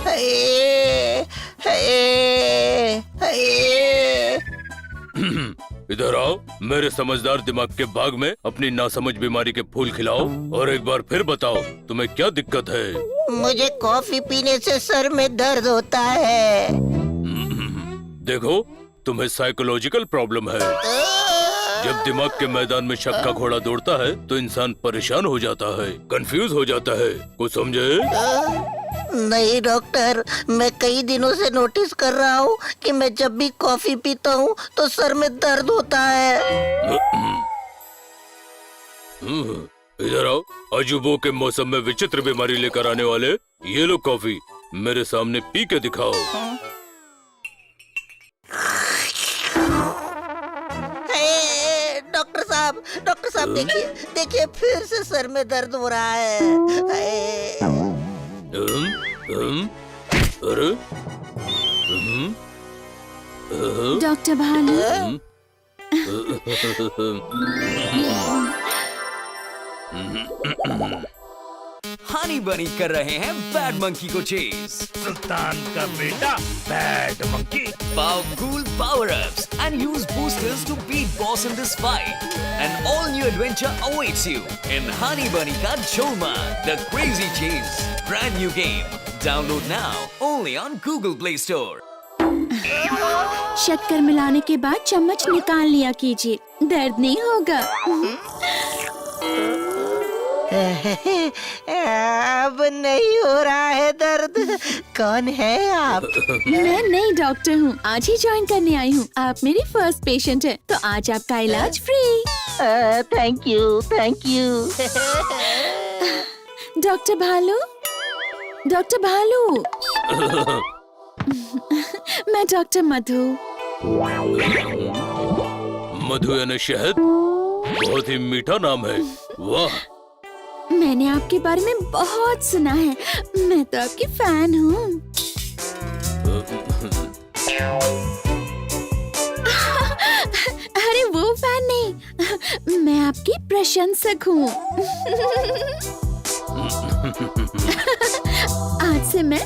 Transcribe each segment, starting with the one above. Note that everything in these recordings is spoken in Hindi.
हाय, हाय, हाय। इधर आओ, मेरे समझदार दिमाग के बाग में अपनी नासमझ बीमारी के फूल खिलाओ और एक बार फिर बताओ तुम्हें क्या दिक्कत है। मुझे कॉफी पीने से सर में दर्द होता है। देखो, तुम्हें साइकोलॉजिकल प्रॉब्लम है। जब दिमाग के मैदान में शक का घोड़ा दौड़ता है तो इंसान परेशान हो जाता है, कंफ्यूज हो जाता है। कुछ समझे? नहीं डॉक्टर, मैं कई दिनों से नोटिस कर रहा हूँ कि मैं जब भी कॉफी पीता हूँ तो सर में दर्द होता है। इधर आओ, अजूबों के मौसम में विचित्र बीमारी लेकर आने वाले, ये लो कॉफी, मेरे सामने पी के दिखाओ। डॉक्टर साहब देखिए, देखिए फिर से सर में दर्द हो रहा है। अरे, डॉक्टर भालू, हनी बनी कर रहे हैं बैड मंकी को चेज। सुल्तान का बेटा bad monkey. Powerful power-ups and use boosters to beat boss in this fight. An all-new adventure awaits you in Honey Bunny Ka Jholma, the Crazy Chase. Brand new game. Download now only on Google Play Store. शक्कर मिलाने के बाद चम्मच निकाल लिया कीजिए, दर्द नहीं होगा। अब नहीं हो रहा है दर्द। कौन है आप? मैं नई डॉक्टर हूँ, आज ही ज्वाइन करने आई हूँ। आप मेरी फर्स्ट पेशेंट हैं, तो आज आपका इलाज free. Thank you, thank you. Doctor भालू, डॉक्टर भालू। मैं डॉक्टर मधु। मधु यानी शहद? बहुत ही मीठा नाम है। वाह, मैंने आपके बारे में बहुत सुना है, मैं तो आपकी फैन हूँ। अरे वो फैन नहीं, मैं आपकी प्रशंसक हूँ। आज से मैं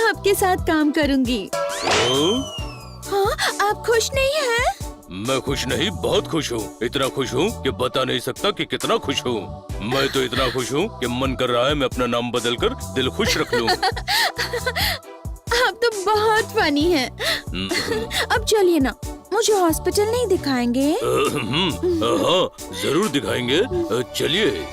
आपके साथ काम करूँगी। हाँ, आप खुश नहीं हैं? मैं खुश नहीं, बहुत खुश हूँ। इतना खुश हूँ कि बता नहीं सकता कि कितना खुश हूँ। मैं तो इतना खुश हूँ कि मन कर रहा है मैं अपना नाम बदलकर दिल खुश रख लूँ। आप तो बहुत फनी हैं। अब चलिए ना, मुझे हॉस्पिटल नहीं दिखाएंगे? हाँ, जरूर दिखाएंगे, चलिए।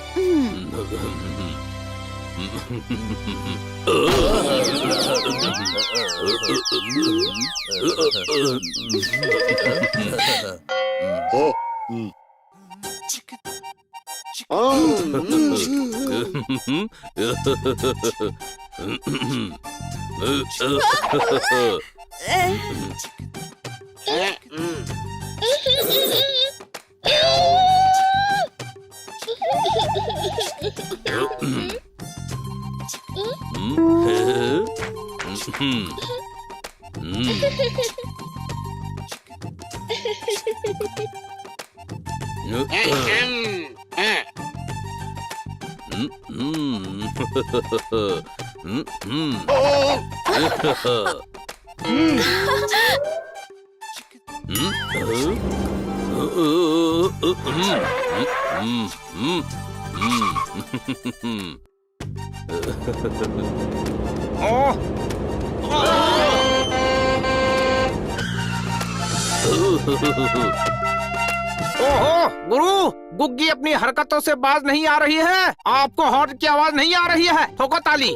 ओहो गुरु, गुग्गी अपनी हरकतों से बाज नहीं आ रही है। आपको हॉर्न की आवाज नहीं आ रही है। ठोको ताली।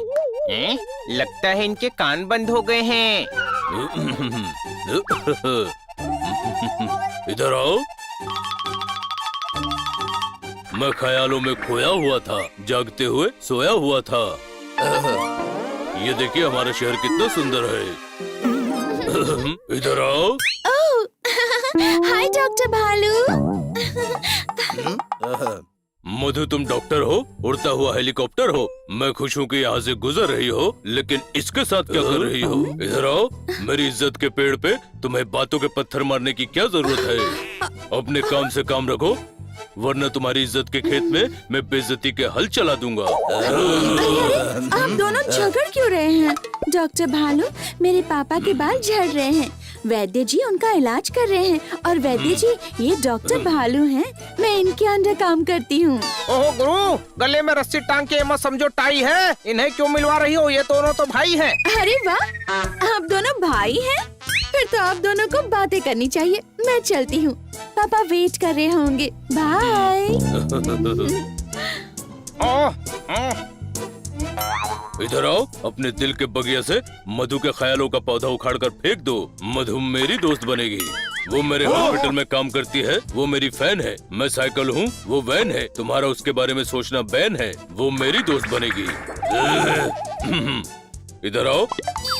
लगता है इनके कान बंद हो गए हैं। इधर आओ। मैं ख्यालों में खोया हुआ था, जागते हुए सोया हुआ था। ये देखिए हमारा शहर कितना सुंदर है। इधर आओ। हाय डॉक्टर भालू। मधु, तुम डॉक्टर हो, उड़ता हुआ हेलीकॉप्टर हो। मैं खुश हूँ कि यहाँ से गुजर रही हो, लेकिन इसके साथ क्या कर रही हो? इधर आओ। मेरी इज्जत के पेड़ पे तुम्हें बातों के पत्थर मारने की क्या जरूरत है? अपने काम से काम रखो। वरना तुम्हारी इज्जत के खेत में मैं बेइज्जती के हल चला दूंगा। आप दोनों झगड़ क्यों रहे हैं? डॉक्टर भालू, मेरे पापा के बाल झड़ रहे हैं, वैद्य जी उनका इलाज कर रहे हैं, और वैद्य जी ये डॉक्टर भालू हैं, मैं इनके अंडर काम करती हूँ। ओहो गुरु, गले में रस्सी टांग के मत समझो टाई है, इन्हें क्यों मिलवा रही हो? ये दोनों तो भाई हैं। अरे वाह, आप दोनों भाई हैं? फिर तो आप दोनों को बातें करनी चाहिए। मैं चलती हूँ, पापा वेट कर रहे होंगे। बाय। इधर आओ, अपने दिल के बगिया से मधु के ख्यालों का पौधा उखाड़ कर फेंक दो। मधु मेरी दोस्त बनेगी। वो मेरे हॉस्पिटल में काम करती है, वो मेरी फैन है। मैं साइकिल हूँ, वो वैन है। तुम्हारा उसके बारे में सोचना बैन है। वो मेरी दोस्त बनेगी। इधर आओ,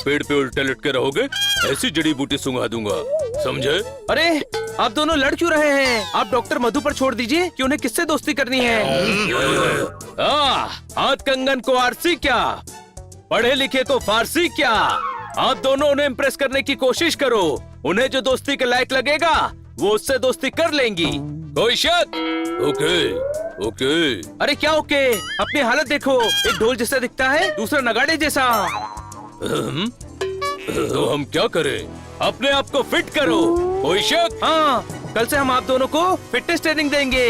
पेड़ पे उल्टे लटके रहोगे, ऐसी जड़ी बूटी सुंघा दूंगा, समझे? अरे आप दोनों लड़ क्यों रहे हैं? आप डॉक्टर मधु पर छोड़ दीजिए कि उन्हें किससे दोस्ती करनी है। हाथ कंगन को आरसी क्या, पढ़े लिखे को फारसी क्या। आप दोनों उन्हें इम्प्रेस करने की कोशिश करो। उन्हें जो दोस्ती के लायक लगेगा वो उससे दोस्ती कर लेंगी। कोई शक? Okay okay. अरे क्या ओके? अपनी हालत देखो, एक ढोल जैसा दिखता है, दूसरा नगाड़े जैसा। तो हम क्या करें? अपने आप को फिट करो। कोई शक? हाँ, कल से हम आप दोनों को फिटनेस ट्रेनिंग देंगे।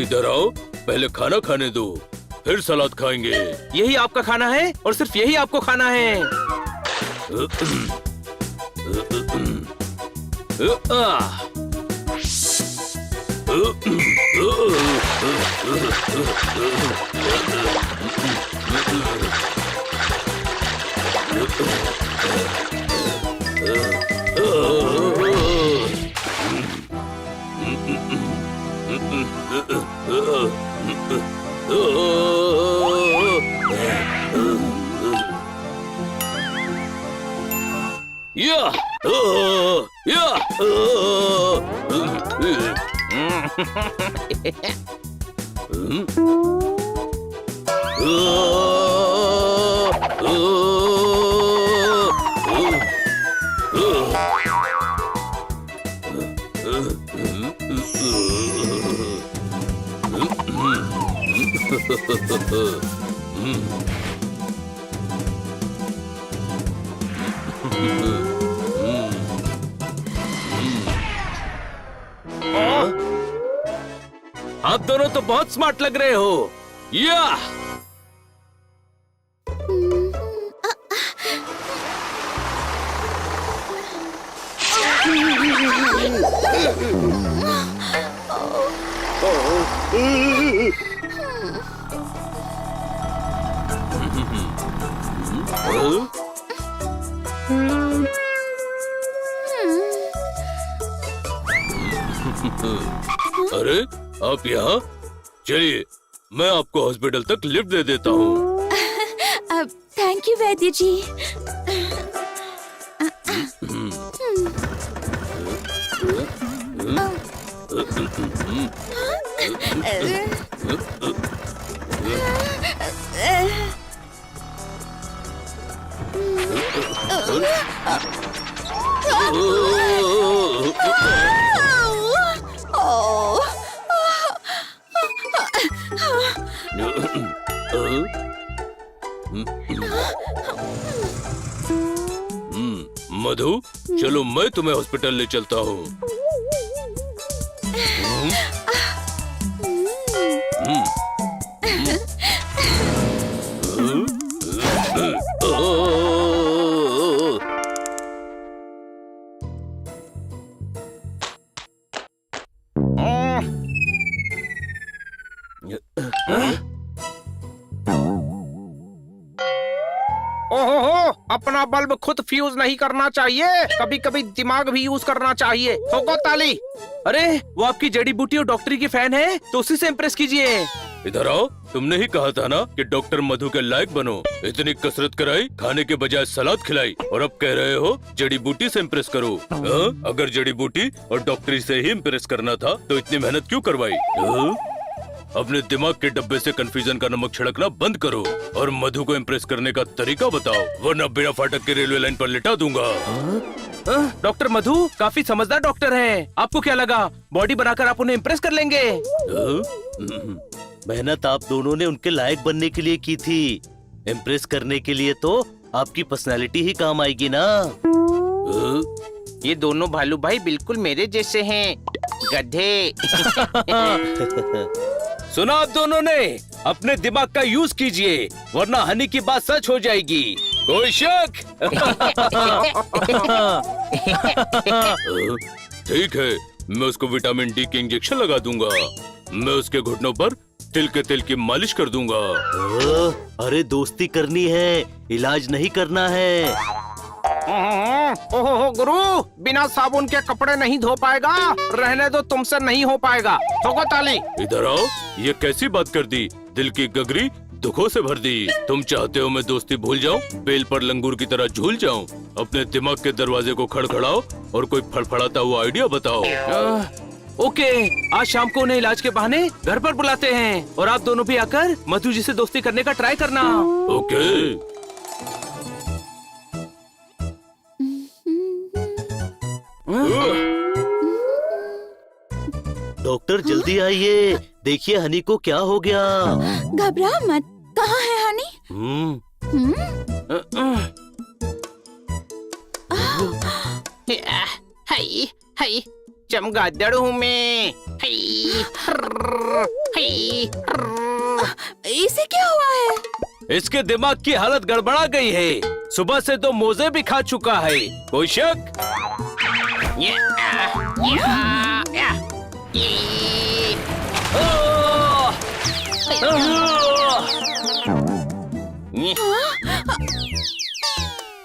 इधर आओ, पहले खाना खाने दो, फिर सलाद खाएंगे। यही आपका खाना है और सिर्फ यही आपको खाना है। आप दोनों तो बहुत स्मार्ट लग रहे हो। या अरे आप यहाँ? चलिए, मैं आपको हॉस्पिटल तक लिफ्ट दे देता हूँ। अब थैंक यू वैद्य जी। मधु, चलो मैं तुम्हें हॉस्पिटल ले चलता हूँ। ओहो, अपना बल्ब खुद फ्यूज नहीं करना चाहिए, कभी कभी दिमाग भी यूज करना चाहिए। ठोको ताली। अरे वो आपकी जड़ी बूटी और डॉक्टरी की फैन है, तो उसी से इम्प्रेस कीजिए। इधर आओ, तुमने ही कहा था ना कि डॉक्टर मधु के लायक बनो। इतनी कसरत कराई, खाने के बजाय सलाद खिलाई, और अब कह रहे हो जड़ी बूटी से इम्प्रेस करो। अगर जड़ी बूटी और डॉक्टरी से ही इम्प्रेस करना था तो इतनी मेहनत क्यों करवाई? अपने दिमाग के डब्बे से कंफ्यूजन का नमक छिड़कना बंद करो और मधु को इम्प्रेस करने का तरीका बताओ, वरना बिना फाटक के रेलवे लाइन पर लिटा दूंगा। डॉक्टर मधु काफी समझदार डॉक्टर हैं। आपको क्या लगा बॉडी बनाकर आप उन्हें इम्प्रेस कर लेंगे? मेहनत आप दोनों ने उनके लायक बनने के लिए की थी। इम्प्रेस करने के लिए तो आपकी पर्सनालिटी ही काम आएगी ना। ये दोनों भालू भाई बिल्कुल मेरे जैसे हैं, गधे। सुना आप दोनों ने, अपने दिमाग का यूज कीजिए वरना हनी की बात सच हो जाएगी। कोई शक? ठीक है, मैं उसको विटामिन डी की इंजेक्शन लगा दूंगा। मैं उसके घुटनों पर तिल के तेल की मालिश कर दूंगा। अरे दोस्ती करनी है, इलाज नहीं करना है। ओहो गुरु, बिना साबुन के कपड़े नहीं धो पाएगा। रहने दो, तुमसे नहीं हो पाएगा। ठोको ताली। इधर आओ, ये कैसी बात कर दी? दिल की गगरी दुखों से भर दी। तुम चाहते हो मैं दोस्ती भूल जाऊं, बेल पर लंगूर की तरह झूल जाऊं? अपने दिमाग के दरवाजे को खड़खड़ाओ और कोई फड़फड़ाता हुआ आइडिया बताओ। ओके, आज शाम को उन्हें इलाज के बहाने घर पर बुलाते हैं और आप दोनों भी आकर मधु जी से दोस्ती करने का ट्राई करना। ओके। डॉक्टर जल्दी आइए, देखिए हनी को क्या हो गया। घबरा मत। कहाँ है हनी? हाय हाय, चमगादड़ हूँ मैं। इसे क्या हुआ है? इसके दिमाग की हालत गड़बड़ा गई है। सुबह से तो मोजे भी खा चुका है। कोई शक?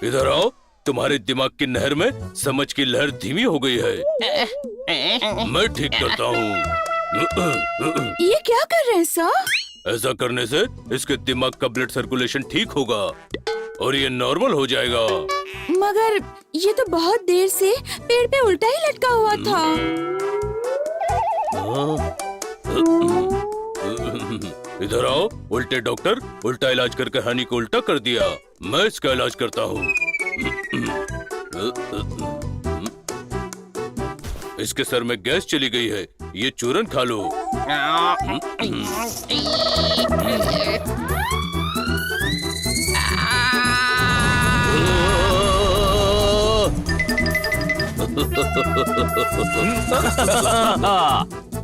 इधर आओ, तुम्हारे दिमाग की नहर में समझ की लहर धीमी हो गई है। मैं ठीक करता हूँ। ये क्या कर रहे हैं सर? ऐसा करने से इसके दिमाग का ब्लड सर्कुलेशन ठीक होगा और ये नॉर्मल हो जाएगा। मगर ये तो बहुत देर से पेड़ पे उल्टा ही लटका हुआ था। इधर आओ, उल्टे डॉक्टर। उल्टा इलाज करके हनी को उल्टा कर दिया। मैं इसका इलाज करता हूँ। इसके सर में गैस चली गई है, ये चूरन खा लो।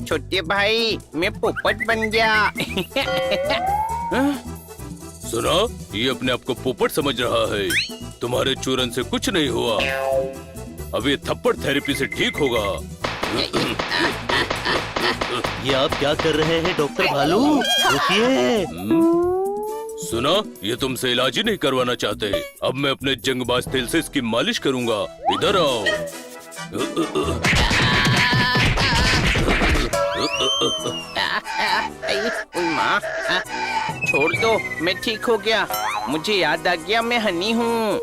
छोटे भाई, मैं पोपट बन गया। सुना, ये अपने आप को पोपट समझ रहा है। तुम्हारे चूरन से कुछ नहीं हुआ। अब ये थप्पड़ थेरेपी से ठीक होगा। ये आप क्या कर रहे हैं डॉक्टर भालू? रुकिए। सुना, ये तुमसे इलाज ही नहीं करवाना चाहते। अब मैं अपने जंगबाज तेल से इसकी मालिश करूंगा। इधर आओ। माँ, छोड़ दो, मैं ठीक हो गया। मुझे याद आ गया मैं हनी हूँ।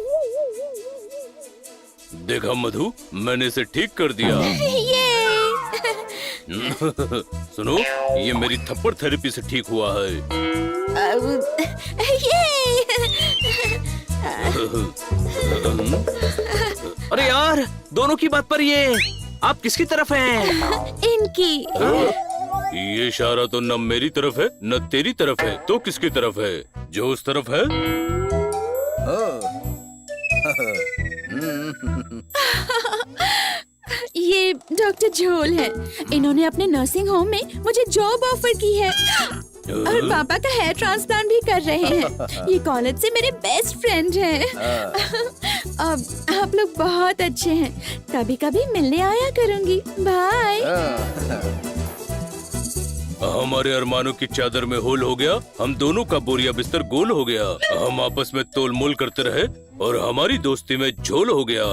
देखा मधु, मैंने इसे ठीक कर दिया। सुनो, ये मेरी थप्पड़ थेरेपी से ठीक हुआ है। अरे यार, दोनों की बात पर ये आप किसकी तरफ हैं? इनकी। ये इशारा तो न मेरी तरफ है न तेरी तरफ है, तो किसकी तरफ है? जो उस तरफ है। ये डॉक्टर झोल है। इन्होंने अपने नर्सिंग होम में मुझे जॉब ऑफर की है और पापा का हेयर ट्रांसप्लांट भी कर रहे हैं। ये कॉलेज से मेरे बेस्ट फ्रेंड हैं। अब आप लोग बहुत अच्छे हैं। कभी कभी मिलने आया करूंगी। बाय। हमारे अरमानों की चादर में होल हो गया। हम दोनों का बोरिया बिस्तर गोल हो गया। हम आपस में तोल मोल करते रहे और हमारी दोस्ती में झोल हो गया।